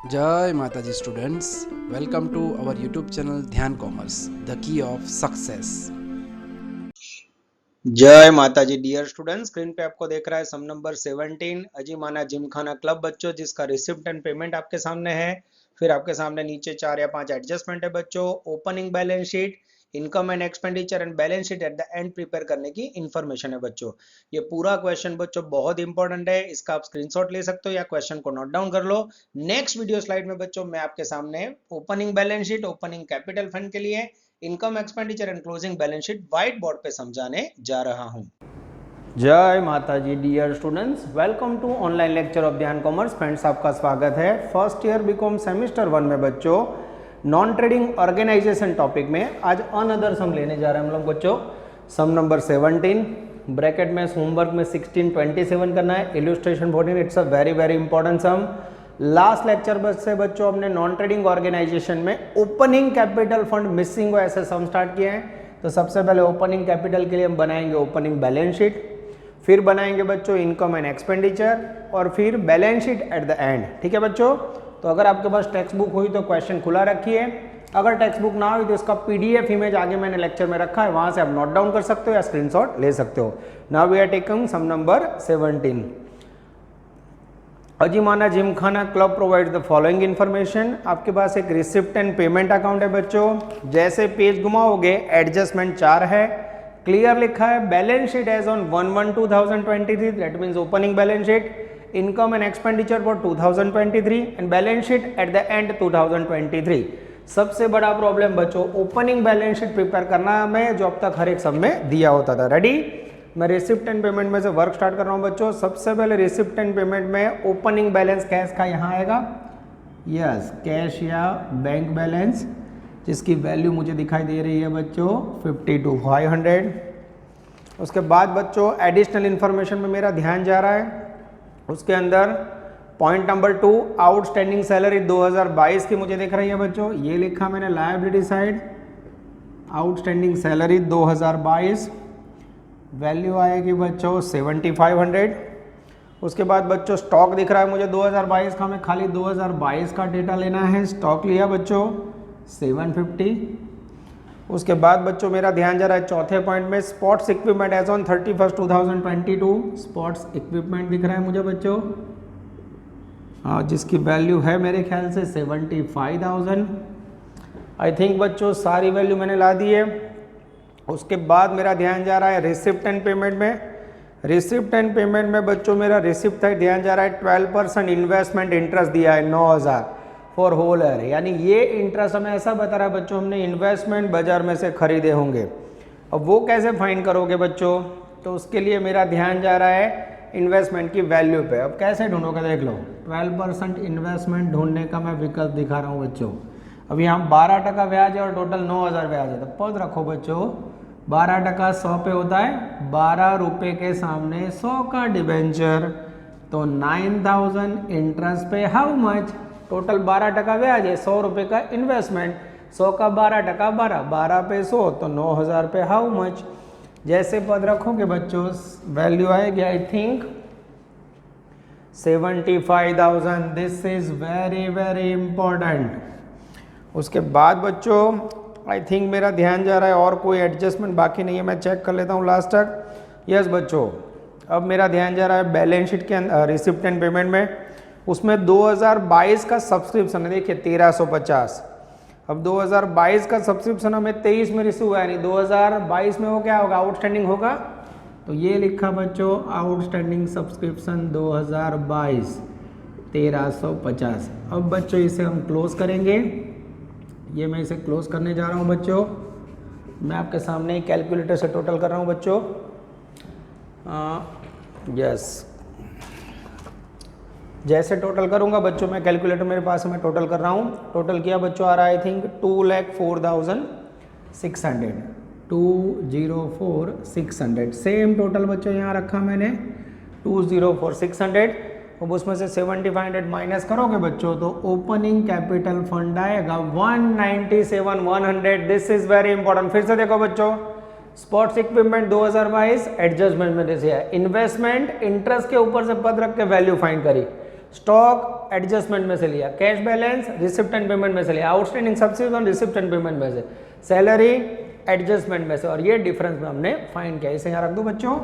जय माता जी students, welcome to our YouTube channel Dhyan commerce, the key of success. जय माता जी डियर स्टूडेंट, स्क्रीन पे आपको देख रहा है सम नंबर 17 अजीमाना जिमखाना क्लब बच्चों, जिसका रिसिप्ट एंड पेमेंट आपके सामने है। फिर आपके सामने नीचे 4 या 5 एडजस्टमेंट है बच्चों। Opening balance sheet, income and expenditure and balance sheet at the and prepare करने की इंफॉर्मेशन है बच्चों। ये पूरा क्वेश्चन बच्चों बहुत इंपॉर्टेंट है, इसका आप स्क्रीनशॉट ले सकते हो या क्वेश्चन को नोट डाउन कर लो। नेक्स्ट वीडियो स्लाइड में बच्चों मैं आपके सामने opening balance sheet, opening capital fund के लिए income expenditure and closing balance sheet white board पे समझाने जा रहा हूं। जय माता जी dear students, welcome to online lecture of Dhyan commerce. Friends, आपका स्वागत है फर्स्ट ईयर बीकॉम सेमेस्टर 1 में बच्चों नॉन ट्रेडिंग ऑर्गेनाइजेशन टॉपिक में। आज अनदर सम लेने जा रहे हैं हम लोग बच्चों। सम नंबर 17 ब्रैकेट में होमवर्क में 1627 करना है। Illustration 14, it's a very very important sum. Last lecture से बच्चों हमने नॉन ट्रेडिंग ऑर्गेनाइजेशन में ओपनिंग कैपिटल फंड मिसिंग ऐसे सम स्टार्ट किए हैं। तो सबसे पहले ओपनिंग कैपिटल के लिए हम बनाएंगे ओपनिंग बैलेंस शीट, फिर बनाएंगे बच्चों इनकम एंड एक्सपेंडिचर, और फिर balance sheet at the and. ठीक है बच्चों, तो अगर आपके पास टेक्स्ट बुक हुई तो क्वेश्चन खुला रखिए, अगर टेक्स्ट बुक ना हुई तो इसका पीडीएफ इमेज आगे मैंने लेक्चर में रखा है, वहां से आप नोट डाउन कर सकते हो या स्क्रीनशॉट ले सकते हो। Now we are taking some number 17। अजीमाना Gymkhana club provide the following information. आपके पास एक रिसिप्ट एंड पेमेंट अकाउंट है बच्चों। जैसे पेज घुमाओगे एडजस्टमेंट 4 है, क्लियर लिखा है balance sheet as on 1/1/2023, that means opening balance sheet, income and expenditure for 2023 and balance sheet at the end 2023। सबसे बड़ा प्रॉब्लम बच्चों ओपनिंग बैलेंस शीट प्रिपेयर करना हमें, जो अब तक हर एक सब में दिया होता था। रेडी, मैं रिसिप्ट एंड पेमेंट में से वर्क स्टार्ट कर रहा हूं बच्चों। सबसे पहले रिसिप्ट एंड पेमेंट में ओपनिंग बैलेंस कैश का यहाँ आएगा, यस कैश या बैंक बैलेंस, जिसकी वैल्यू मुझे दिखाई दे रही है बच्चों 52,500। उसके बाद बच्चों एडिशनल इंफॉर्मेशन में मेरा ध्यान जा रहा है। उसके अंदर पॉइंट नंबर 2 आउटस्टैंडिंग सैलरी 2022 की मुझे दिख रही है बच्चों। ये लिखा मैंने liability side, outstanding salary 2022, value आएगी बच्चों 7500। उसके बाद बच्चों स्टॉक दिख रहा है मुझे 2022 का, मैं खाली 2022 का डेटा लेना है। स्टॉक लिया बच्चों 750। उसके बाद बच्चों मेरा ध्यान जा रहा है चौथे पॉइंट में sports equipment as on 31 2022। Sports equipment दिख रहा है मुझे बच्चों, जिसकी वैल्यू है मेरे ख्याल से 75,000। आई थिंक बच्चों सारी वैल्यू मैंने ला दी है। उसके बाद मेरा ध्यान जा रहा है रिसिप्ट एंड पेमेंट में। रिसिप्ट एंड पेमेंट में बच्चों मेरा रिसिप्ट तक ध्यान जा रहा है 12% इन्वेस्टमेंट इंटरेस्ट दिया है 9,000 फॉर होल ईयर, यानी ये इंटरेस्ट हमें ऐसा बता रहा है बच्चों हमने इन्वेस्टमेंट बाजार में से खरीदे होंगे। अब वो कैसे फाइंड करोगे बच्चों, तो उसके लिए मेरा ध्यान जा रहा है इन्वेस्टमेंट की वैल्यू पे। अब कैसे ढूंढोगे देख लो, 12% इन्वेस्टमेंट ढूंढने का मैं विकल्प दिखा रहा हूँ बच्चों। अब यहाँ 12% ब्याज है और टोटल 9,000 ब्याज है, तो पद रखो बच्चों 12% 100 पे होता है, 12 रुपये के सामने 100 का डिबेंचर, तो 9,000 इंटरेस्ट पे हाउ मच, टोटल 12% ब्याज है, 100 रुपये का इन्वेस्टमेंट, 100 का 12% 12, 12 पे 100 तो 9,000 पे हाउ मच। जैसे पद रखोगे बच्चों वैल्यू आएगी I think 75,000। This is very very important. उसके बाद बच्चों आई थिंक मेरा ध्यान जा रहा है और कोई एडजस्टमेंट बाकी नहीं है, मैं चेक कर लेता हूँ लास्ट तक। यस बच्चों, अब मेरा ध्यान जा रहा है बैलेंस शीट के अंदर रिसिप्ट एंड पेमेंट में। उसमें 2022 का सब्सक्रिप्शन है, देखिए 1350। अब 2022 का सब्सक्रिप्शन हमें 23 में रिसीव हुआ, यानी 2022 में वो क्या होगा, आउटस्टैंडिंग होगा। तो ये लिखा बच्चों आउटस्टैंडिंग सब्सक्रिप्शन 2022 1350। अब बच्चों इसे हम क्लोज करेंगे, ये मैं इसे क्लोज करने जा रहा हूँ बच्चों। मैं आपके सामने ही कैलकुलेटर से टोटल कर रहा हूँ बच्चों। यस, जैसे टोटल करूंगा बच्चों मैं, कैलकुलेटर मेरे पास है, मैं टोटल कर रहा हूँ। टोटल किया बच्चों आ रहा है आई थिंक 2,04,600, 2,04,600। सेम टोटल बच्चों यहाँ रखा मैंने 2,04,600। अब उसमें से 7,500 माइनस करोगे बच्चों तो ओपनिंग कैपिटल फंड आएगा 197,100। This is very important. फिर से देखो बच्चों, स्पोर्ट्स इक्विपमेंट 2022 एडजस्टमेंट में जैसे है, इन्वेस्टमेंट इंटरेस्ट के ऊपर से पद रख के वैल्यू फाइंड करी, स्टॉक एडजस्टमेंट में से लिया, cash balance receipt and payment में से लिया, outstanding subsequent receipt and payment में से, सैलरी एडजस्टमेंट में से, और ये डिफरेंस में हमने फाइंड किया। इसे यहाँ रख दो बच्चों,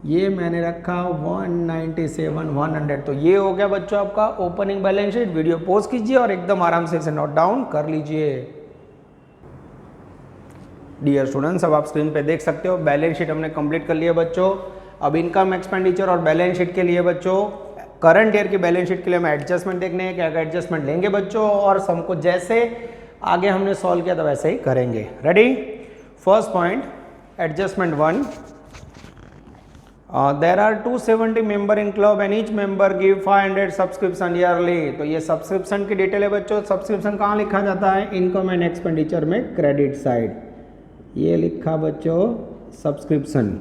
ये मैंने रखा 197,100। तो ये हो गया बच्चों आपका opening balance sheet. Video pause कीजिए और एकदम आराम से इसे नोट डाउन कर लीजिए। डियर स्टूडेंट्स, अब आप स्क्रीन पे देख सकते हो बैलेंस शीट हमने कंप्लीट कर लिया बच्चों। अब इनकम एक्सपेंडिचर और बैलेंस शीट के लिए बच्चों, करंट ईयर की बैलेंस शीट के लिए हमें एडजस्टमेंट देखने हैं, क्या क्या एडजस्टमेंट लेंगे बच्चों, और सम को जैसे आगे हमने सॉल्व किया था वैसे ही करेंगे। Ready? First point, adjustment 1, there are 270 member in club and each member give 500 subscription yearly। तो ये सब्सक्रिप्शन की डिटेल है बच्चों। सब्सक्रिप्शन कहाँ लिखा जाता है? इनकम एंड एक्सपेंडिचर में क्रेडिट साइड, ये लिखा बच्चों सब्सक्रिप्शन।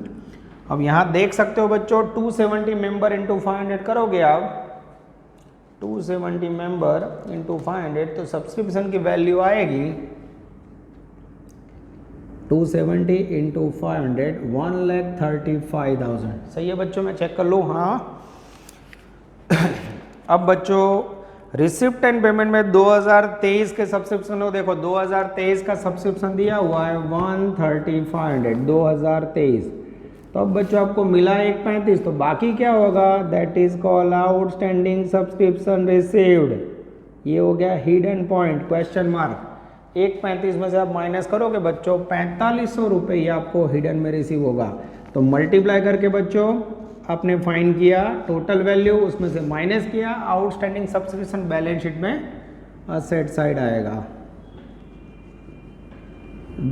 अब यहाँ देख सकते हो बच्चों 270 मेंबर इंटू 500 करोगे आप, 270 मेंबर इंटू 500, तो सब्सक्रिप्शन की वैल्यू आएगी 270 इंटू 500, 1,35,000। सही है बच्चों? मैं चेक कर लूँ। हाँ। अब बच्चों रिसिप्ट एंड पेमेंट में 2023 के सब्सक्रिप्शन हो, देखो 2023 का सब्सक्रिप्शन दिया हुआ है 1,35,000 2023। तो अब बच्चों आपको मिला 1,35,000, तो बाकी क्या होगा? That is called outstanding subscription received. ये हो गया हिडन पॉइंट, क्वेश्चन मार्क। 1,35,000 में से आप माइनस करोगे बच्चों 4,500 रुपये ये आपको हिडन में रिसीव होगा। तो मल्टीप्लाई करके बच्चों आपने फाइंड किया टोटल वैल्यू, उसमें से माइनस किया, आउटस्टैंडिंग सब्सक्रिप्शन बैलेंस शीट में असेट साइड आएगा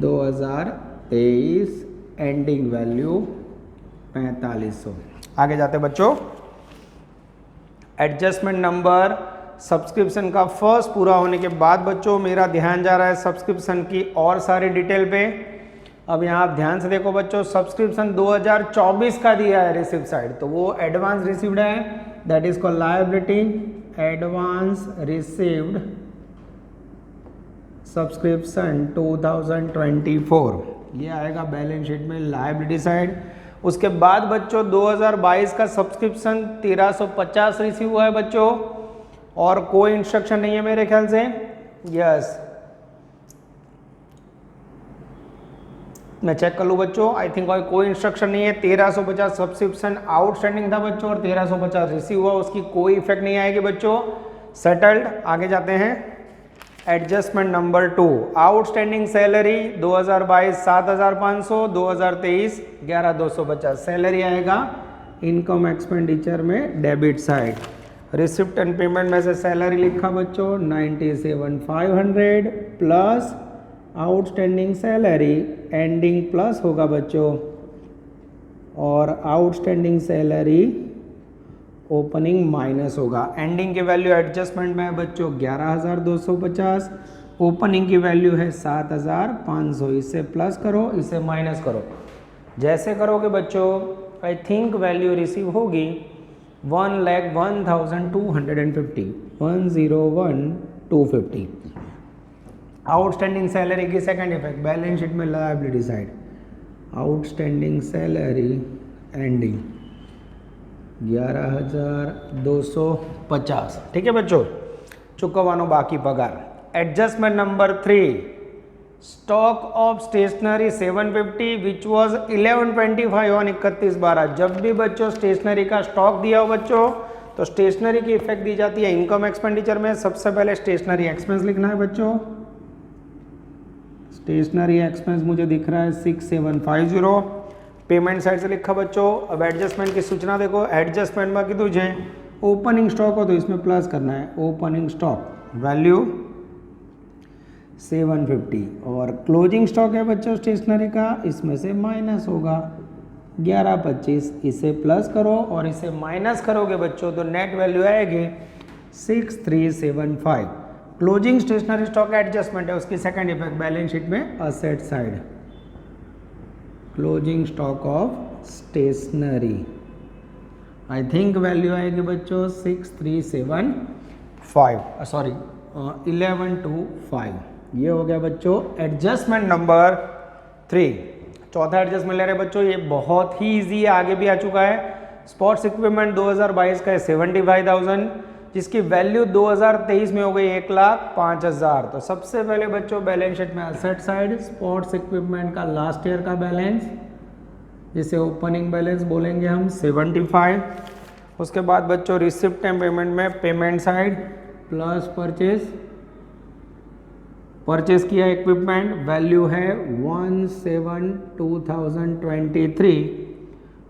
2023 एंडिंग वैल्यू 4,500। आगे जाते बच्चों, एडजस्टमेंट नंबर सब्सक्रिप्शन का फर्स्ट पूरा होने के बाद बच्चों मेरा ध्यान जा रहा है सब्सक्रिप्शन की और सारी डिटेल पे। अब यहाँ आप ध्यान से देखो बच्चों, सब्सक्रिप्शन 2024 का दिया है रिसिप्ट साइड, तो वो एडवांस रिसीव्ड है, that is called liability, advance received subscription 2024, ये आएगा बैलेंस शीट में लायबिलिटी साइड। उसके बाद बच्चों 2022 का सब्सक्रिप्शन 1350 रिसीव हुआ है बच्चों, और कोई इंस्ट्रक्शन नहीं है मेरे ख्याल से। यस, मैं चेक कर लूँ बच्चों, आई थिंक कोई इंस्ट्रक्शन नहीं है। 1350 सब्सक्रिप्शन आउटस्टैंडिंग था बच्चों और 1350 रिसीव हुआ, उसकी कोई इफेक्ट नहीं आएगी बच्चों, सेटल्ड। आगे जाते हैं, adjustment number 2, outstanding salary 2022 7,500, 2023 11,250। Salary आएगा इनकम एक्सपेंडिचर में debit side. Receipt and payment में से सैलरी लिखा बच्चों 97,500 plus outstanding salary, ending plus होगा बच्चों, और आउटस्टैंडिंग सैलरी ओपनिंग माइनस होगा। एंडिंग की वैल्यू एडजस्टमेंट में है बच्चों 11,250, ओपनिंग की वैल्यू है 7,500। इसे प्लस करो, इसे माइनस करो, जैसे करोगे बच्चों आई थिंक वैल्यू रिसीव होगी 1,01,250, 101,250। आउटस्टैंडिंग सैलरी की सेकंड इफेक्ट बैलेंस शीट में liability side, outstanding salary ending 11,250। ठीक है बच्चों, चुकवानो बाकी पगार। Adjustment number 3, stock of stationery 750 which was 1125 on 31/12। जब भी बच्चों स्टेशनरी का स्टॉक दिया हो बच्चों तो स्टेशनरी की इफेक्ट दी जाती है इनकम एक्सपेंडिचर में। सबसे पहले स्टेशनरी एक्सपेंस लिखना है बच्चों, स्टेशनरी एक्सपेंस मुझे दिख रहा है 6750, पेमेंट साइड से लिखा बच्चों। अब एडजस्टमेंट की सूचना देखो, एडजस्टमेंट में कीधुं छे ओपनिंग स्टॉक हो तो इसमें प्लस करना है, ओपनिंग स्टॉक वैल्यू 750, और क्लोजिंग स्टॉक है बच्चों स्टेशनरी का, इसमें से माइनस होगा 1125। इसे प्लस करो और इसे माइनस करोगे बच्चों तो नेट वैल्यू आएगी 6375। क्लोजिंग स्टेशनरी स्टॉक एडजस्टमेंट है, उसकी सेकंड इफेक्ट बैलेंस शीट में asset side, closing stock of stationery I think value आएगी बच्चों 6375, सॉरी 1125। ये हो गया बच्चों एडजस्टमेंट नंबर 3। चौथा एडजस्टमेंट ले रहे बच्चों, ये बहुत ही इजी है, आगे भी आ चुका है। स्पोर्ट्स इक्विपमेंट 2022 का है 75,000, जिसकी वैल्यू 2023 में हो गई 1,05,000। तो सबसे पहले बच्चों बैलेंस शीट में असेट साइड स्पोर्ट्स इक्विपमेंट का लास्ट ईयर का बैलेंस, जिसे ओपनिंग बैलेंस बोलेंगे हम 75। उसके बाद बच्चों रिसिप्ट एंड पेमेंट में पेमेंट साइड प्लस परचेज किया इक्विपमेंट, वैल्यू है 17,2023,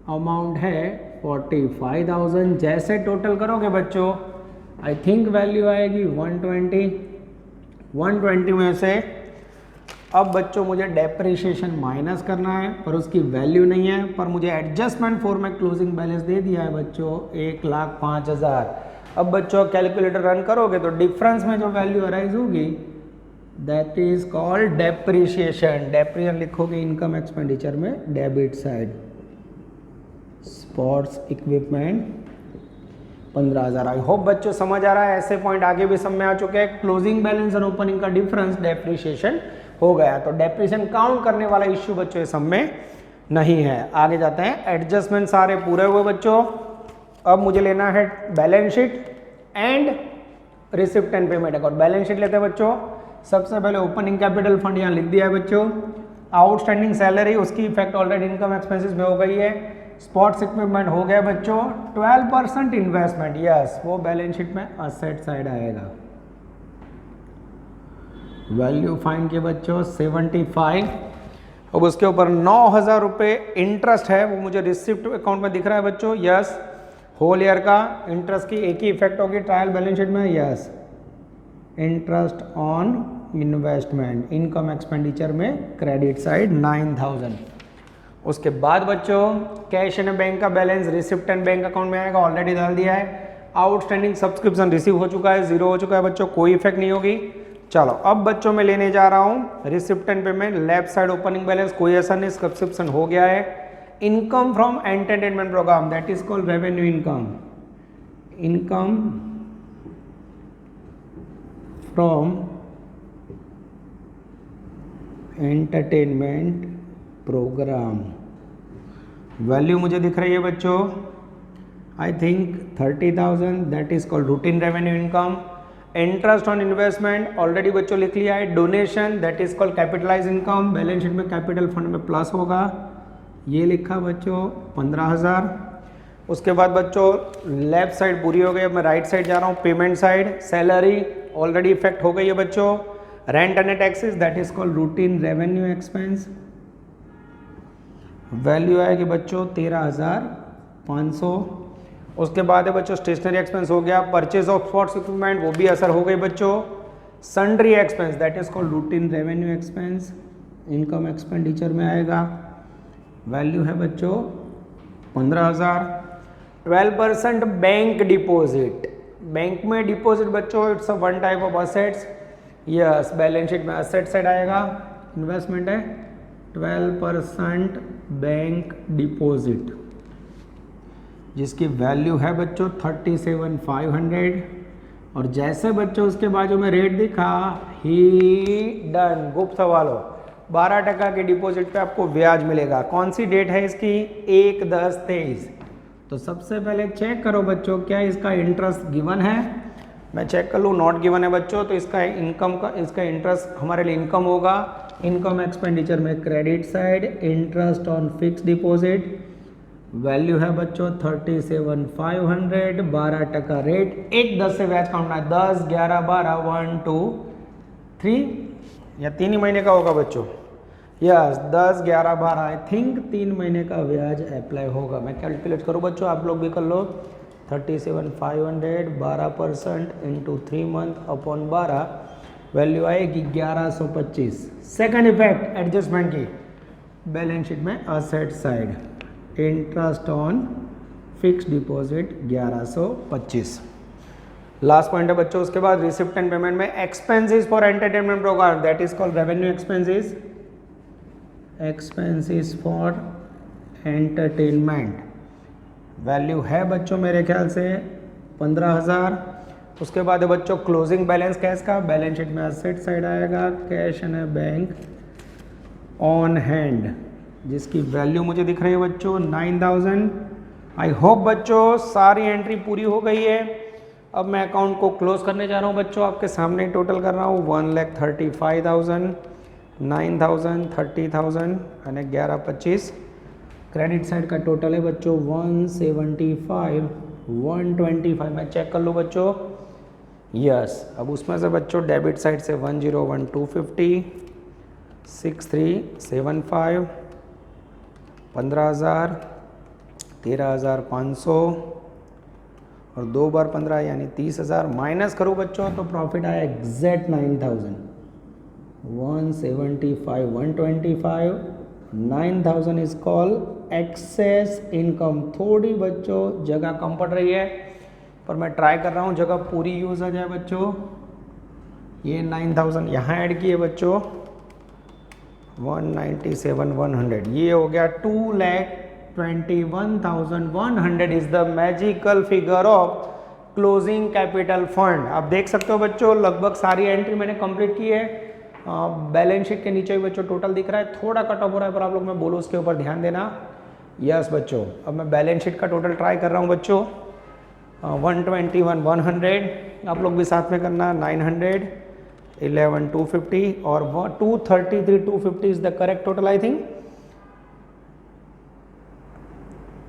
अमाउंट है 45,000। जैसे टोटल करोगे बच्चों आई थिंक वैल्यू आएगी 120 में से अब बच्चों मुझे डेप्रिसिएशन माइनस करना है, पर उसकी वैल्यू नहीं है, पर मुझे एडजस्टमेंट फॉर में क्लोजिंग बैलेंस दे दिया है बच्चों 1,05,000। अब बच्चों कैलकुलेटर रन करोगे तो डिफरेंस में जो वैल्यू अराइज होगी that is called depreciation. Depreciation लिखोगे इनकम एक्सपेंडिचर में debit side, sports equipment 15,000। I hope बच्चों समझ आ रहा है। ऐसे पॉइंट आगे भी सब में आ चुके हैं। क्लोजिंग बैलेंस और ओपनिंग का डिफरेंस डेप्रिसिएशन हो गया, तो डेप्रिसिएशन काउंट करने वाला इश्यू बच्चों इस सब में नहीं है। आगे जाते हैं, एडजस्टमेंट सारे पूरे हुए बच्चों। अब मुझे लेना है balance sheet and receipt and payment account. Balance sheet लेते हैं बच्चों। सबसे पहले ओपनिंग कैपिटल फंड यहाँ लिख दिया है बच्चों। आउटस्टैंडिंग सैलरी उसकी इफेक्ट ऑलरेडी इनकम एक्सपेंसेस में हो गई है। स्पोर्ट्स इक्विपमेंट हो गया बच्चों। 12% इन्वेस्टमेंट, यस वो बैलेंस शीट में असेट साइड आएगा। वैल्यू फाइन के बच्चों 75। अब उसके ऊपर 9,000 रुपये इंटरेस्ट है, वो मुझे रिसिप्ट अकाउंट में दिख रहा है बच्चों। यस होल ईयर का इंटरेस्ट की एक ही इफेक्ट होगी ट्रायल बैलेंस शीट में। Yes interest on investment income expenditure में क्रेडिट साइड 9,000। उसके बाद बच्चों कैश एंड बैंक का balance receipt and bank account में आएगा, ऑलरेडी डाल दिया है। आउटस्टैंडिंग सब्सक्रिप्शन रिसीव हो चुका है, 0 हो चुका है बच्चों, कोई इफेक्ट नहीं होगी। चलो अब बच्चों मैं लेने जा रहा हूँ receipt and payment. Left side opening balance कोई ऐसा नहीं, सब्सक्रिप्शन हो गया है। Income from entertainment programme that is called revenue income. Income from entertainment programme, value मुझे दिख रही है बच्चों I think 30,000, that is called routine revenue income. Interest on investment already बच्चों लिख लिया है। Donation that is called capitalise income, balance sheet में कैपिटल फंड में प्लस होगा, ये लिखा बच्चों 15,000। उसके बाद बच्चों लेफ्ट साइड पूरी हो गई। अब मैं राइट साइड जा रहा हूँ, payment side salary already effect हो गई है बच्चों। Rent and taxes that is called routine revenue expense, value आएगी बच्चों 13,500। उसके बाद है बच्चों स्टेशनरी एक्सपेंस हो गया। परचेज ऑफ स्पोर्ट्स इक्विपमेंट वो भी असर हो गई बच्चों। Sundry expense that is called routine revenue expense, income expenditure में आएगा, वैल्यू है बच्चों 15,000। 12% बैंक डिपॉजिट, बैंक में डिपॉजिट बच्चों it's a one type of assets. Yes balance sheet में असेट साइड आएगा, इन्वेस्टमेंट है। 12% बैंक डिपॉजिट जिसकी वैल्यू है बच्चों 37,500। और जैसे बच्चों उसके बाजू में रेट दिखा ही डन, गुप्त सवाल हो 12% के डिपॉजिट पे आपको ब्याज मिलेगा। कौन सी डेट है इसकी? 1/10/23। तो सबसे पहले चेक करो बच्चों क्या इसका इंटरेस्ट गिवन है। मैं चेक कर लूँ, नॉट गिवन है बच्चों, तो इसका इनकम का इसका इंटरेस्ट हमारे लिए इनकम होगा। इनकम एक्सपेंडिचर में credit side, interest on fix deposit, value है बच्चों 37,500। 12% रेट, 1/10 से ब्याज काउंटना है। 10, 11, 12, 1, 2, 3 या 3 ही महीने का होगा बच्चों। यस 10, 11, 12 आई थिंक 3 महीने का ब्याज अप्लाई होगा। मैं कैलकुलेट करूँ बच्चों, आप लोग भी कर लो। 37,500 12% इंटू 3 मंथ अपॉन 12, वैल्यू आएगी 1125। सेकंड इफेक्ट एडजस्टमेंट की बैलेंस शीट में asset side, interest on fix deposit 1125। Last point है बच्चों। उसके बाद रिसिप्ट एंड पेमेंट में expenses for entertainment programme that is called revenue expenses. Expenses for entertainment, value है बच्चों मेरे ख्याल से 15,000। उसके बाद है बच्चों क्लोजिंग बैलेंस कैश का, बैलेंस शीट में असेट साइड आएगा, cash and bank on hand जिसकी वैल्यू मुझे दिख रही है बच्चों 9,000। आई होप बच्चों सारी एंट्री पूरी हो गई है। अब मैं अकाउंट को क्लोज करने जा रहा हूँ बच्चों, आपके सामने टोटल कर रहा हूँ 1,35,000, 9,000, 30,000 और 11,25। क्रेडिट साइड का टोटल है बच्चों 175, 125। मैं चेक कर लूँ बच्चों, यस। अब उसमें से बच्चों डेबिट साइड से 101, 250, 6375, 15,000, 13,500 और 2 बार 15 यानी 30,000 माइनस करूँ बच्चों तो प्रॉफिट आया exact 9,000, 175, 125, 9,000 is call excess income. थोड़ी बच्चों जगह कम पड़ रही है पर मैं ट्राई कर रहा हूँ जगह पूरी यूज़ आ जाए बच्चों। ये 9,000 यहाँ ऐड किए बच्चों, 197,100, ये हो गया 2,21,100 is the magical figure of closing capital fund. आप देख सकते हो बच्चों लगभग सारी एंट्री मैंने कंप्लीट की है। बैलेंस शीट के नीचे भी बच्चों टोटल दिख रहा है, थोड़ा कट ऑफ हो रहा है पर आप लोग मैं बोलो उसके ऊपर ध्यान देना। यस बच्चों, अब मैं बैलेंस शीट का टोटल ट्राई कर रहा हूँ बच्चों। 121,100, आप लोग भी साथ में करना, 900, 11,250 और 233,250 is the correct total I think.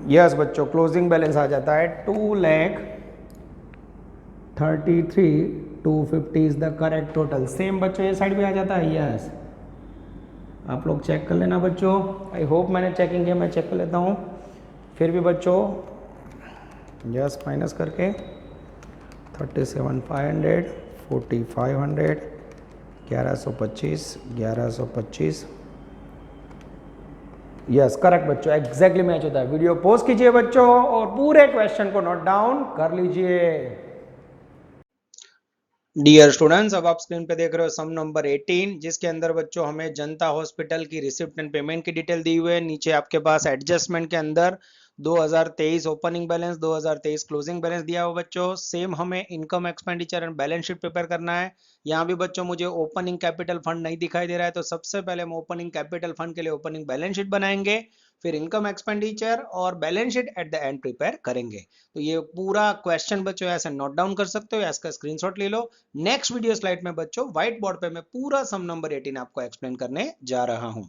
Yes बच्चों, क्लोजिंग बैलेंस आ जाता है 2,33,250 is the correct total. Same बच्चों ये साइड भी आ जाता है, यस। आप लोग चेक कर लेना बच्चों, आई होप मैंने चेकिंग किया, मैं चेक कर लेता हूँ फिर भी बच्चों। यस, माइनस करके 37,500, 4,500, 1125, 1125। यस करेक्ट बच्चों, एग्जैक्टली मैच होता है। वीडियो पॉज कीजिए बच्चों और पूरे क्वेश्चन को नोट डाउन कर लीजिए। डियर स्टूडेंट्स, अब आप स्क्रीन पे देख रहे हो सम नंबर 18, जिसके अंदर बच्चों हमें जनता हॉस्पिटल की रिसिप्ट एंड पेमेंट की डिटेल दी हुई है। नीचे आपके पास एडजस्टमेंट के अंदर 2023 ओपनिंग बैलेंस, 2023 क्लोजिंग बैलेंस दिया हुआ बच्चों। सेम हमें income expenditure and balance sheet prepare करना है। यहाँ भी बच्चों मुझे ओपनिंग कैपिटल फंड नहीं दिखाई दे रहा है, तो सबसे पहले हम ओपनिंग कैपिटल फंड के लिए ओपनिंग बैलेंस शीट बनाएंगे, फिर इनकम एक्सपेंडिचर और balance sheet at the and prepare करेंगे। तो ये पूरा क्वेश्चन बच्चों ऐसे नोट डाउन कर सकते हो या इसका स्क्रीनशॉट ले लो। नेक्स्ट वीडियो स्लाइड में बच्चों व्हाइट बोर्ड पे मैं पूरा सम नंबर 18 आपको एक्सप्लेन करने जा रहा हूं।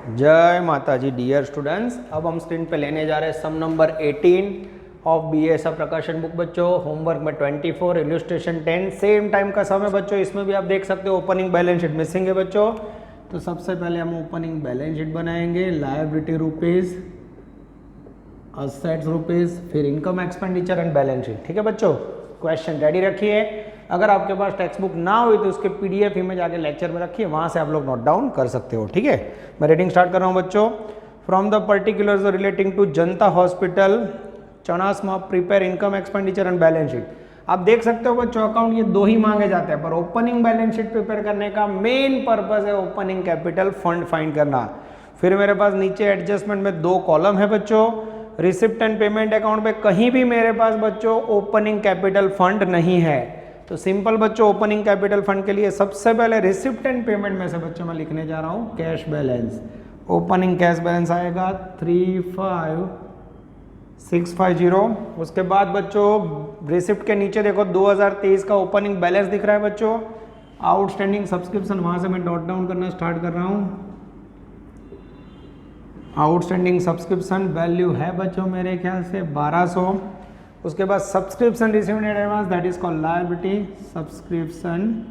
जय माता जी। डियर स्टूडेंट्स, अब हम स्क्रीन पे लेने जा रहे हैं सम नंबर 18 ऑफ BA प्रकाशन बुक बच्चों। होमवर्क में 24, इलस्ट्रेशन 10, सेम टाइम का सम है बच्चों। इसमें भी आप देख सकते हो ओपनिंग बैलेंस शीट मिसिंग है बच्चों। तो सबसे पहले हम ओपनिंग बैलेंस शीट बनाएंगे, लायबिलिटी रुपीज, असेट्स रुपीज, फिर income expenditure and balance sheet. ठीक है बच्चों, क्वेश्चन रेडी रखिए। अगर आपके पास टेक्स्ट बुक ना हुई तो उसके PDF इमेज आगे लेक्चर में रखिए, वहां से आप लोग नोट डाउन कर सकते हो। ठीक है, मैं रीडिंग स्टार्ट कर रहा हूं बच्चों। From the particulars relating to Janata hospital Chanasma prepare income expenditure and balance sheet. आप देख सकते हो बच्चों अकाउंट ये दो ही मांगे जाते हैं, पर ओपनिंग बैलेंस शीट प्रिपेयर करने का मेन पर्पस है ओपनिंग कैपिटल फंड फाइंड करना। फिर मेरे पास नीचे एडजस्टमेंट में 2 कॉलम है बच्चों। रिसिप्ट एंड पेमेंट अकाउंट पे कहीं भी मेरे पास बच्चों ओपनिंग कैपिटल फंड नहीं है। तो सिंपल बच्चों ओपनिंग कैपिटल फंड के लिए सबसे पहले रिसिप्ट एंड पेमेंट में से बच्चों मैं लिखने जा रहा हूं cash balance. Opening cash balance आएगा 35,650। उसके बाद बच्चों रिसिप्ट के नीचे देखो 2023 का ओपनिंग बैलेंस दिख रहा है बच्चों। आउटस्टैंडिंग सब्सक्रिप्शन वहां से मैं नोट डाउन करना स्टार्ट कर रहा हूं। आउटस्टैंडिंग सब्सक्रिप्शन वैल्यू है बच्चों मेरे ख्याल से 1200। उसके बाद subscription received in advance, that is called liability. Subscription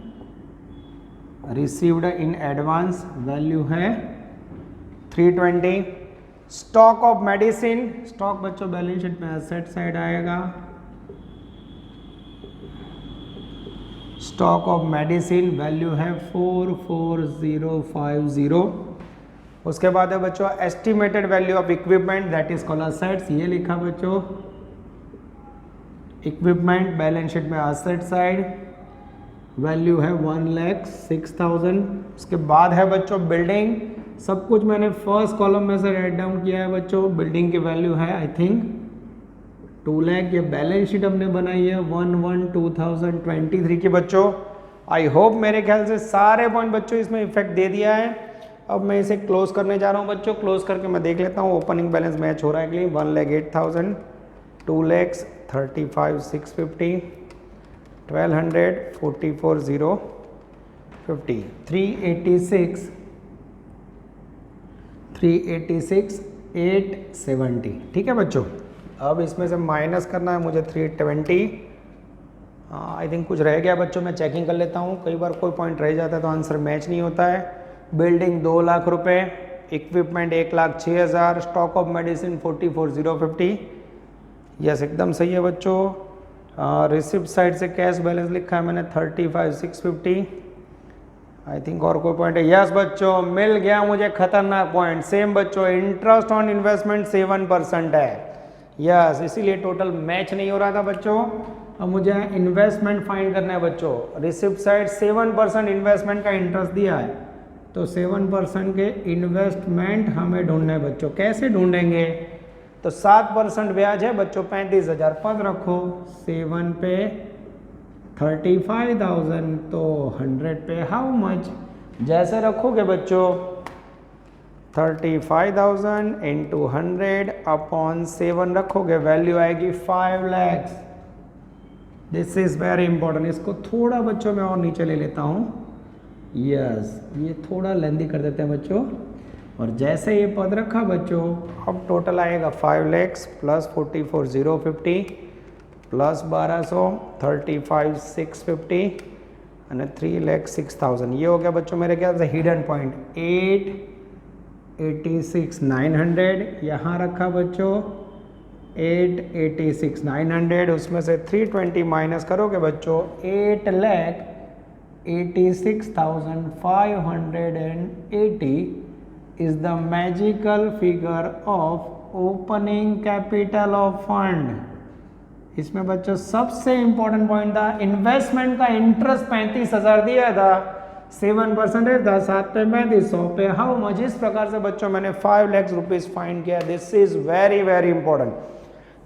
received in advance value है 320। स्टॉक ऑफ मेडिसिन, स्टॉक बच्चों बैलेंस शीट में एसेट साइड आएगा। स्टॉक ऑफ मेडिसिन वैल्यू है 44050। उसके बाद है बच्चों estimated value of equipment, that is called assets. ये लिखा बच्चों इक्विपमेंट बैलेंस शीट में असेट साइड वैल्यू है 1,06,000। उसके बाद है बच्चों बिल्डिंग, सब कुछ मैंने फर्स्ट कॉलम में से राइट डाउन किया है बच्चों। बिल्डिंग की वैल्यू है आई थिंक 2 लाख। ये बैलेंस शीट हमने बनाई है 1/1/2023 की बच्चों। आई होप मेरे ख्याल से सारे पॉइंट बच्चों इसमें इफेक्ट दे दिया है। अब मैं इसे क्लोज करने जा रहा हूँ बच्चों। क्लोज करके मैं देख लेता हूँ ओपनिंग बैलेंस मैच हो रहा है कि नहीं। 1,08,000, 2,35,650, 1,200, 44,050, 386,870। ठीक है बच्चों, अब इसमें से माइनस करना है मुझे 320। आई थिंक कुछ रह गया बच्चों, मैं चेकिंग कर लेता हूँ, कई बार कोई पॉइंट रह जाता है तो आंसर मैच नहीं होता है। बिल्डिंग 2 लाख रुपए, equipment 1,06,000, stock of medicine 44,050। Yes एकदम सही है बच्चों। रिसिप्ट साइड से कैश बैलेंस लिखा है मैंने 35,650। आई थिंक और कोई पॉइंट है? यस बच्चों, मिल गया मुझे खतरनाक पॉइंट। सेम बच्चों, इंटरेस्ट ऑन इन्वेस्टमेंट 7% है। यस, इसीलिए टोटल मैच नहीं हो रहा था बच्चों। अब मुझे इन्वेस्टमेंट फाइंड करना है बच्चों। रिसिप्ट साइड 7% इन्वेस्टमेंट का इंटरेस्ट दिया है, तो 7% के इन्वेस्टमेंट हमें ढूंढना है बच्चों। कैसे ढूंढेंगे? तो 7% ब्याज है बच्चों, 35,000 पद रखो, 7 पे 35,000, तो 100 पे हाउ मच? जैसे रखोगे बच्चों 35,000 इंटू 100 अपॉन 7 रखोगे, वैल्यू आएगी 5 lakhs। This is very important. इसको थोड़ा बच्चों मैं और नीचे ले लेता हूँ। यस, ये थोड़ा लेंदी कर देते हैं बच्चों। और जैसे ये पद रखा बच्चों, अब टोटल आएगा 5 lakhs प्लस 44,050 प्लस 1200 35,650 और 3,06,000। ये हो गया बच्चों मेरे ख्याल से हिडन पॉइंट। 886,900 यहाँ रखा बच्चों, 886,900, उसमें से 320 माइनस करोगे बच्चों, 8,86,580 is the magical figure of opening capital of fund। इसमें बच्चों सबसे इंपॉर्टेंट पॉइंट था, इन्वेस्टमेंट का इंटरेस्ट 35,000 दिया था, 7% था, 7 पे 3500 पे हाउ मच? इस प्रकार से बच्चों मैंने 5 lakhs रुपीज फाइंड किया। This is very very important.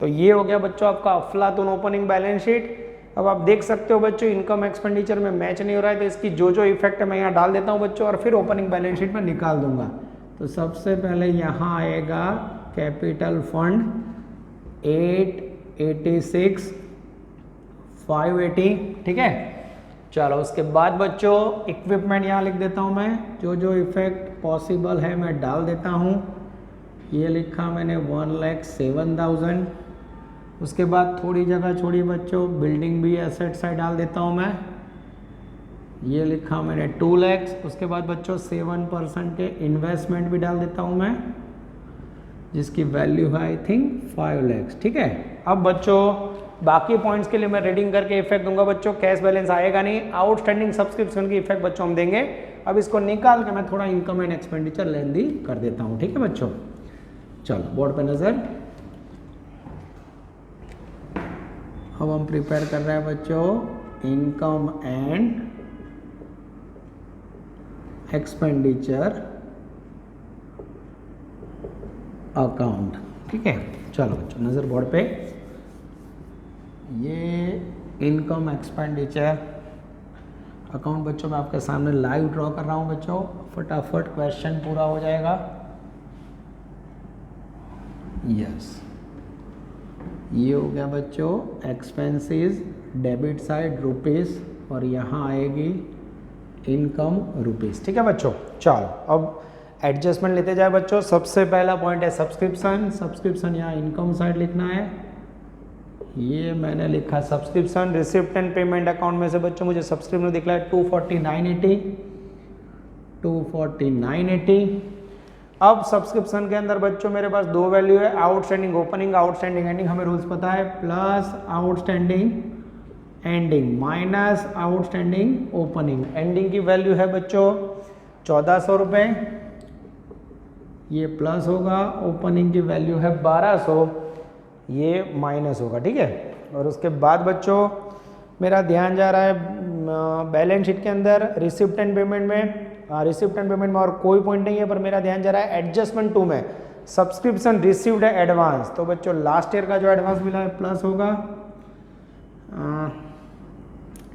तो ये हो गया बच्चों आपका अफलातून ओपनिंग बैलेंस शीट। अब आप देख सकते हो बच्चों इनकम एक्सपेंडिचर में मैच नहीं हो रहा है, तो इसकी जो जो इफेक्ट है मैं यहाँ डाल देता हूँ बच्चों, और फिर ओपनिंग बैलेंस शीट में निकाल दूंगा। तो सबसे पहले यहाँ आएगा कैपिटल फंड 886,580। ठीक है, चलो उसके बाद बच्चों इक्विपमेंट यहाँ लिख देता हूँ मैं, जो जो इफेक्ट पॉसिबल है मैं डाल देता हूँ। ये लिखा मैंने 1,07,000। उसके बाद थोड़ी जगह छोड़ी बच्चों, बिल्डिंग भी एसेट साइड डाल देता हूँ मैं। ये लिखा मैंने 2 lakhs। उसके बाद बच्चों 7% के इन्वेस्टमेंट भी डाल देता हूँ मैं, जिसकी वैल्यू है आई थिंक 5 lakhs। ठीक है, अब बच्चों बाकी पॉइंट्स के लिए मैं रीडिंग करके इफेक्ट दूंगा बच्चों, कैश बैलेंस आएगा नहीं। आउटस्टैंडिंग सब्सक्रिप्शन की इफेक्ट बच्चों हम देंगे। अब इसको निकाल के मैं थोड़ा इनकम एंड एक्सपेंडिचर लेंदी कर देता हूँ। ठीक है बच्चों, चलो बोर्ड पे नजर। अब हम प्रिपेयर कर रहे हैं बच्चों इनकम एंड एक्सपेंडिचर अकाउंट। ठीक है, चलो बच्चों नजर बोर्ड पे। ये इनकम एक्सपेंडिचर अकाउंट बच्चों मैं आपके सामने लाइव ड्रॉ कर रहा हूँ बच्चों, फटाफट क्वेश्चन पूरा हो जाएगा। यस, ये हो गया बच्चों एक्सपेंसेस, डेबिट साइड रुपीस, और यहाँ आएगी इनकम रुपीस। ठीक है बच्चों, चलो अब एडजस्टमेंट लेते जाए बच्चों। सबसे पहला पॉइंट है सब्सक्रिप्शन। सब्सक्रिप्शन यहाँ इनकम साइड लिखना है, ये मैंने लिखा subscription. Receipt and payment account में से बच्चों मुझे सब्सक्रिप्शन दिख रहा है 249.80। अब सब्सक्रिप्शन के अंदर बच्चों मेरे पास दो वैल्यू है, आउटस्टैंडिंग ओपनिंग, आउटस्टैंडिंग एंडिंग, हमें रूल्स पता है, plus outstanding ending minus outstanding opening. Ending की वैल्यू है बच्चों 1400 रुपये, ये प्लस होगा, ओपनिंग की वैल्यू है 1200, ये माइनस होगा। ठीक है, और उसके बाद बच्चों मेरा ध्यान जा रहा है बैलेंस शीट के अंदर रिसिप्ट एंड पेमेंट में। रिसिप्ट एंड पेमेंट में और कोई पॉइंट नहीं है, पर मेरा ध्यान जा रहा है एडजस्टमेंट 2 में सब्सक्रिप्शन रिसीव्ड है एडवांस। तो बच्चों लास्ट ईयर का जो एडवांस मिला है प्लस होगा,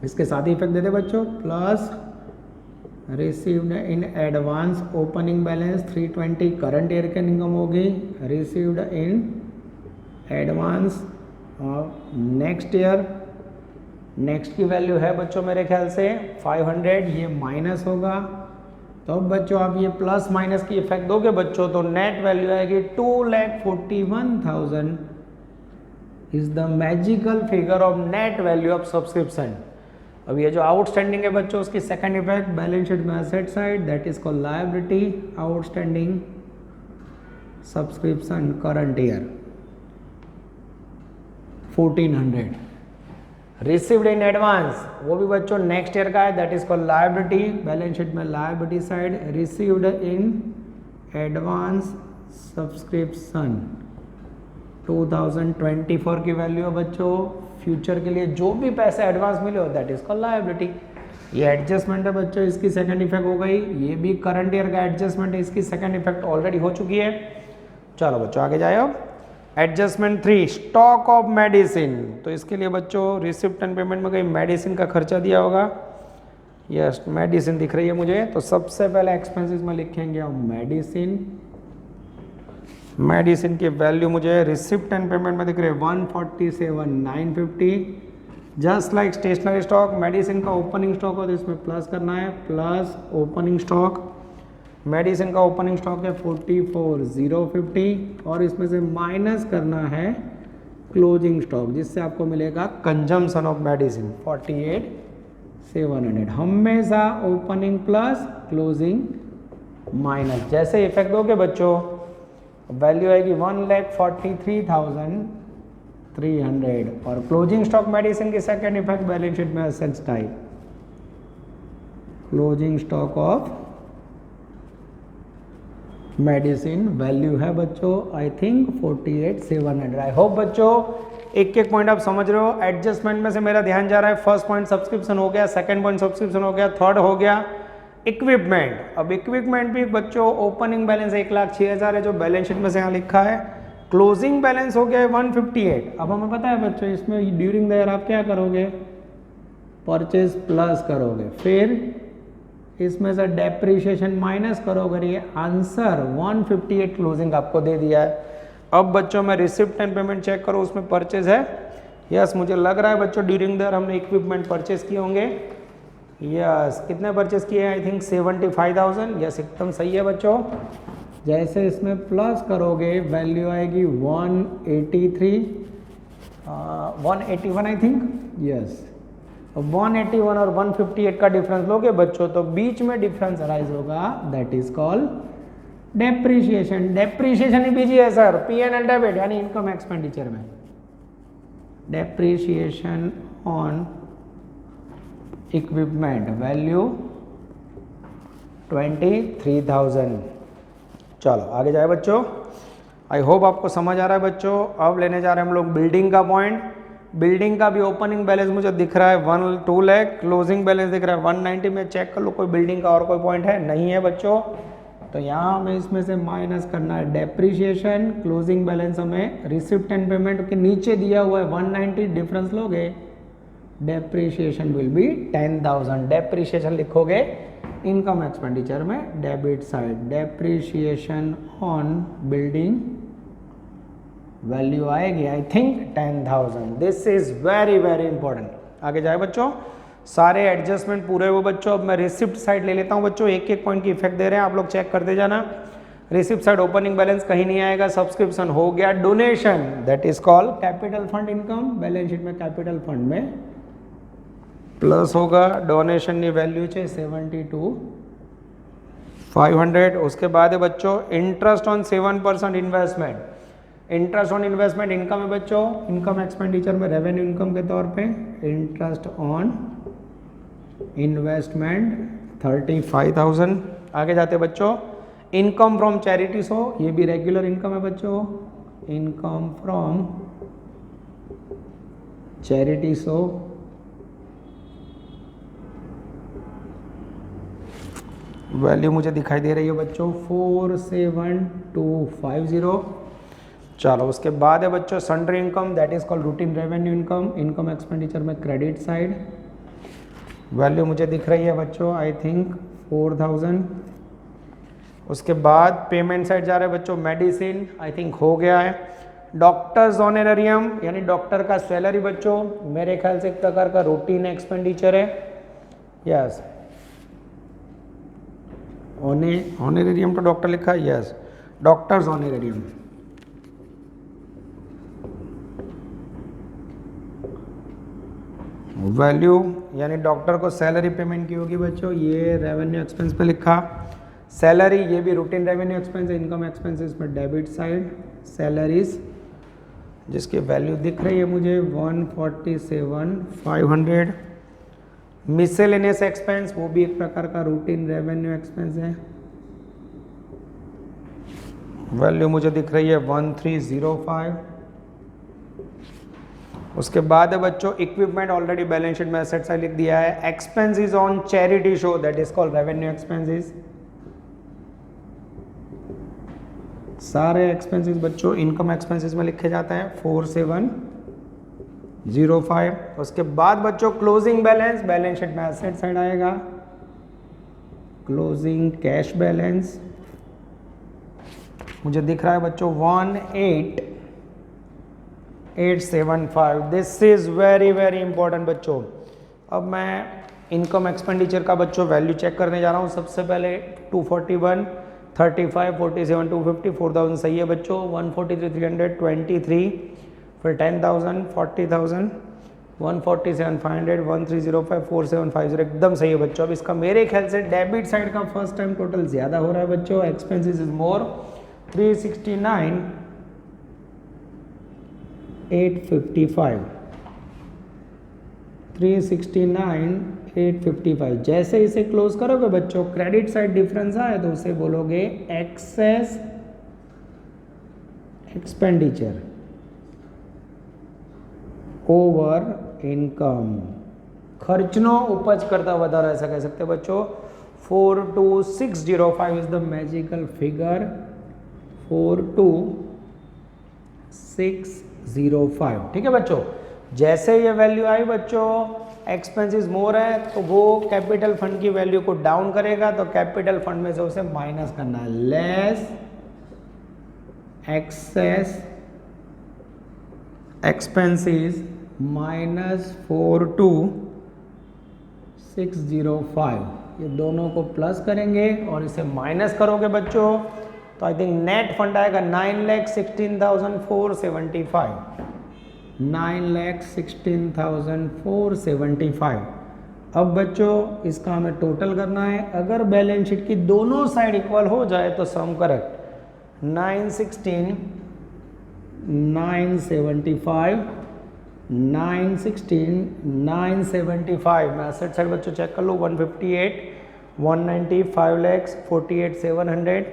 इसके साथ ही इफेक्ट दे दे बच्चों, plus received in advance opening balance 320 current year की इनकम होगी, received in advance next year, next की वैल्यू है बच्चों मेरे ख्याल से 500, ये माइनस होगा। तो अब बच्चों आप ये प्लस माइनस की इफेक्ट दोगे बच्चों, तो नेट वैल्यू आएगी 2,41,000 is the magical figure of net value of subscription. अब ये जो आउटस्टैंडिंग है बच्चों, उसकी सेकंड इफेक्ट बैलेंस शीट में asset side, that is called liability, outstanding subscription current year 1400। Received in advance, वो भी बच्चों नेक्स्ट ईयर का है, that is called liability, balance sheet में liability side, received in advance subscription 2024 की value है बच्चों। फ्यूचर के लिए जो भी पैसे एडवांस मिले हो, दैट इज कॉल्ड लायबिलिटी। ये एडजस्टमेंट है बच्चों, इसकी सेकंड इफेक्ट हो गई। ये भी करंट ईयर का एडजस्टमेंट है, इसकी सेकंड इफेक्ट ऑलरेडी हो चुकी है। चलो बच्चों आगे जाए। अब एडजस्टमेंट 3, स्टॉक ऑफ मेडिसिन। तो इसके लिए बच्चों रिसिप्ट एंड पेमेंट में कहीं मेडिसिन का खर्चा दिया होगा। यस, मेडिसिन दिख रही है मुझे, तो सबसे पहले एक्सपेंसेस में लिखेंगे हम मेडिसिन। मेडिसिन की वैल्यू मुझे रिसिप्ट एंड पेमेंट में दिख रही है 147,950। Just like stationery stock, medicine का ओपनिंग स्टॉक हो तो इसमें प्लस करना है, प्लस ओपनिंग स्टॉक। मेडिसिन का ओपनिंग स्टॉक है 44,050 और इसमें से माइनस करना है क्लोजिंग स्टॉक, जिससे आपको मिलेगा कंजम्पशन ऑफ मेडिसिन 48,700। हमेशा ओपनिंग प्लस क्लोजिंग माइनस। जैसे इफेक्ट दोगे बच्चों, वैल्यू आएगी 1,43,300 और क्लोजिंग स्टॉक मेडिसिन की सेकेंड इफेक्ट बैलेंस शीट में assets type, closing stock of medicine value है बच्चों आई थिंक 48,700। आई होप बच्चों एक एक पॉइंट आप समझ रहे हो। एडजस्टमेंट में से मेरा ध्यान जा रहा है, फर्स्ट पॉइंट सब्सक्रिप्शन हो गया, सेकंड पॉइंट सब्सक्रिप्शन हो गया, थर्ड हो गया इक्विपमेंट। अब इक्विपमेंट भी बच्चों ओपनिंग बैलेंस 1,06,000 है जो बैलेंस शीट में से यहाँ लिखा है। क्लोजिंग बैलेंस हो गया है 158। अब हमें पता है बच्चों इसमें ड्यूरिंग द ईयर आप क्या करोगे, परचेज प्लस करोगे, फिर इसमें से डेप्रिसिएशन माइनस करोगे। ये आंसर 158 क्लोजिंग आपको दे दिया है। अब बच्चों मैं रिसिप्ट एंड पेमेंट चेक करो, उसमें परचेज है। यस, मुझे लग रहा है बच्चों ड्यूरिंग द ईयर हमने इक्विपमेंट परचेज किए होंगे। यस, कितने परचेज किए हैं, आई थिंक 75,000। यस, एकदम सही है बच्चों। जैसे इसमें प्लस करोगे वैल्यू आएगी 181 आई थिंक। यस, 181 और 158 का डिफरेंस लोगे बच्चों तो बीच में डिफरेंस अराइज होगा, that is called depreciation. Depreciation ही बीजी है सर, P&L डेबिट यानी इनकम एक्सपेंडिचर में। Depreciation on equipment value 23,000। चलो आगे जाए बच्चों। आई होप आपको समझ आ रहा है बच्चों। अब लेने जा रहे हैं हम लोग बिल्डिंग का पॉइंट। बिल्डिंग का भी ओपनिंग बैलेंस मुझे दिख रहा है 2 लाख, क्लोजिंग बैलेंस दिख रहा है 190 में। चेक कर लो कोई बिल्डिंग का और कोई पॉइंट है, नहीं है बच्चों। तो यहाँ हमें इसमें से माइनस करना है डेप्रिसिएशन। क्लोजिंग बैलेंस हमें रिसिप्ट एंड पेमेंट के नीचे दिया हुआ है 190, डिफरेंस लोगे, डेप्रिसिएशन विल बी 10,000। डेप्रिसिएशन लिखोगे इनकम एक्सपेंडिचर में debit side, depreciation on building value आएगी I think 10,000। This is very very important. आगे जाए बच्चों, सारे एडजस्टमेंट पूरे हुए बच्चों। अब मैं रिसिप्ट साइड ले लेता हूं बच्चों, एक एक पॉइंट की इफेक्ट दे रहे हैं, आप लोग चेक करते जाना। रिसिप्ट साइड ओपनिंग बैलेंस कहीं नहीं आएगा, सब्सक्रिप्शन हो गया। Donation that is called capital fund income, balance sheet में कैपिटल फंड में प्लस होगा। डोनेशन की वैल्यू है 72,500। उसके बाद है बच्चों interest on 7% investment. Interest on investment income है बच्चों, इनकम एक्सपेंडिचर में रेवेन्यू इनकम के तौर पे। Interest on investment 35,000। आगे जाते बच्चों, इनकम फ्रॉम चैरिटीज हो, ये भी रेगुलर इनकम है बच्चों। इनकम फ्रॉम चैरिटीज हो, वैल्यू मुझे दिखाई दे रही है बच्चों 47250। चलो उसके बाद है बच्चों sundry income, that is called routine revenue income. Income expenditure में क्रेडिट साइड, वैल्यू मुझे दिख रही है बच्चों आई थिंक 4,000। उसके बाद पेमेंट साइड जा रहा है बच्चों मेडिसिन, आई थिंक हो गया है डॉक्टर्स ऑनरेरियम यानी डॉक्टर का सैलरी बच्चों, मेरे ख्याल से एक प्रकार का रूटीन एक्सपेंडिचर है। यस, ऑनरेरियम तो डॉक्टर लिखा है, यस, डॉक्टर्स ऑनरेरियम। वैल्यू यानी डॉक्टर को सैलरी पेमेंट की होगी बच्चों, ये रेवेन्यू एक्सपेंस पे लिखा। सैलरी ये भी रूटीन रेवेन्यू एक्सपेंस है, इनकम एक्सपेंसेस पर डेबिट साइड सैलरीज, जिसकी वैल्यू दिख रही है मुझे 147,500। मिसेलेनियस एक्सपेंस वो भी एक प्रकार का रूटीन रेवेन्यू एक्सपेंस है, वैल्यू मुझे दिख रही है 1305। उसके बाद है बच्चों इक्विपमेंट, ऑलरेडी बैलेंस शीट में एसेट साइड लिख दिया है। Expenses on charity show that is called revenue expenses. सारे एक्सपेंसेस बच्चों इनकम एक्सपेंसेस में लिखे जाते हैं 4705। उसके बाद बच्चों क्लोजिंग बैलेंस, बैलेंस शीट में एसेट साइड आएगा, क्लोजिंग कैश बैलेंस मुझे दिख रहा है बच्चों 18,875। This is very very important बच्चों। अब मैं इनकम एक्सपेंडिचर का बच्चों वैल्यू चेक करने जा रहा हूँ। सबसे पहले 241, 35, 47, 250, 4000 सही है बच्चों, 143,300, 23, फिर 10,000, 40,000, 147,500, 1305, 4750 एकदम सही है बच्चों। अब इसका मेरे ख्याल से डेबिट साइड का फर्स्ट टाइम टोटल ज़्यादा हो रहा है बच्चों, एक्सपेंसेस इज मोर 369,855, 369,855। जैसे इसे क्लोज करोगे बच्चों, क्रेडिट साइड डिफरेंस आए तो उसे बोलोगे एक्सेस एक्सपेंडिचर ओवर इनकम। खर्चनो उपज करता વધારે ऐसा कह सकते बच्चों। 42605 इज द मैजिकल फिगर, 42605। ठीक है बच्चों, जैसे ये वैल्यू आई बच्चों एक्सपेंसेस मोर है तो वो कैपिटल फंड की वैल्यू को डाउन करेगा, तो कैपिटल फंड में से उसे माइनस करना है, लेस एक्सेस एक्सपेंसेस माइनस 42605। ये दोनों को प्लस करेंगे और इसे माइनस करोगे बच्चों तो आई थिंक नेट फंड आएगा 9,16,475, 9,16,475। अब बच्चों इसका हमें टोटल करना है। अगर बैलेंस शीट की दोनों साइड इक्वल हो जाए तो सम करेक्ट, 916, 975, 916, 975। मैं एसेट साइड बच्चों चेक कर लूँ, 158, 190, 5 lakhs, 48,700,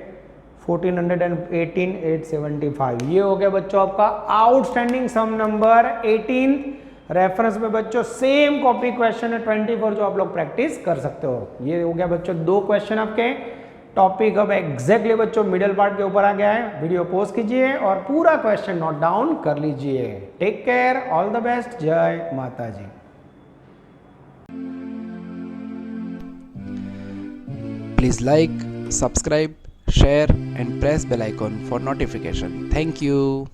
1418, 875। ये हो गया बच्चों आपका आउटस्टैंडिंग सम नंबर 18। रेफरेंस में बच्चों सेम कॉपी क्वेश्चन है 24 जो आप लोग प्रैक्टिस कर सकते हो। ये हो गया बच्चों 2 क्वेश्चन आपके। टॉपिक अब एग्जैक्टली बच्चों मिडिल पार्ट के ऊपर आ गया है। वीडियो पॉज कीजिए और पूरा क्वेश्चन नोट डाउन कर लीजिए। Take care, all the best, जय माता जी। Please like, subscribe, share and press bell icon for notification. Thank you.